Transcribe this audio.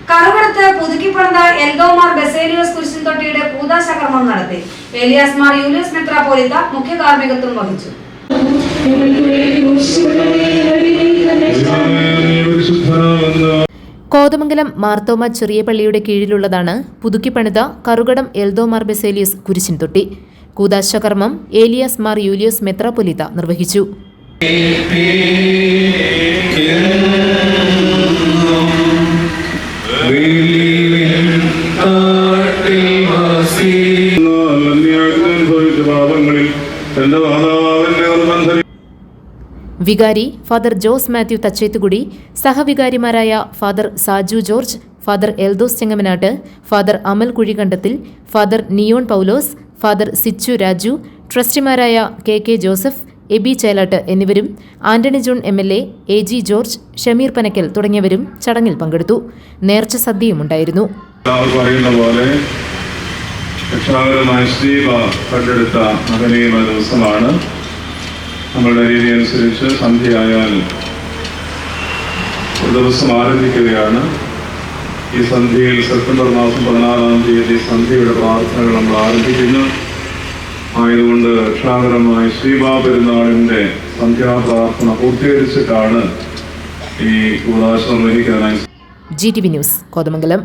കറുകടത്ത് പുതുക്കിപ്പണിത എൽദോമാർ ബസേലിയോസ് കുരിശിൻ തൊട്ടിയുടെ കൂദാശകർമ്മം നടത്തി. ഏലിയാസ് മാർ യൂലിയസ് മെത്രാപ്പോലീത്ത മുഖ്യ കാർമ്മികത്വം വഹിച്ചു. കോതമംഗലം മാർത്തോമ ചെറിയ പള്ളിയുടെ കീഴിലുള്ളതാണ് പുതുക്കിപ്പണിത കറുകടം എൽദോമാർ ബസേലിയസ് കുരിശിൻ തൊട്ടി. കൂദാശകർമ്മം ഏലിയാസ് മാർ യൂലിയസ് മെത്രാപ്പൊലീത്ത നിർവഹിച്ചു. വികാരി ഫാദർ ജോസ് മാത്യു തച്ചേത്തുകുടി, സഹവികാരിമാരായ father Saju George, father Eldhose Chengamanattu, father Amal Kuzhikandathil, father Neon Paulose, father Sichu Raju, ട്രസ്റ്റിമാരായ കെ ജോസഫ്, എബി ചേലാട്ട് എന്നിവരും ആന്റണി ജോൺ MLA, AG ജോർജ്, ഷമീർ പനക്കൽ തുടങ്ങിയവരും ചടങ്ങിൽ പങ്കെടുത്തു. നേർച്ച സദ്യയുമുണ്ടായിരുന്നു. നമ്മളുടെ രീതി അനുസരിച്ച് സന്ധ്യയായാൽ ഒരു ദിവസം ആരംഭിക്കുകയാണ്. ഈ സന്ധ്യയിൽ സെപ്റ്റംബർ മാസം 14-ാം തീയതി സന്ധ്യയുടെ പ്രാർത്ഥനകൾ നമ്മൾ ആരംഭിക്കുന്നു. ആയതുകൊണ്ട് രക്ഷാകരമായ ശ്രീബാ പെരുന്നാളിൻ്റെ സന്ധ്യാപ്രാർത്ഥന പൂർത്തീകരിച്ചിട്ടാണ് ഈ കൂദാശ നിർവഹിക്കാനായി. GTV news, Kothamangalam.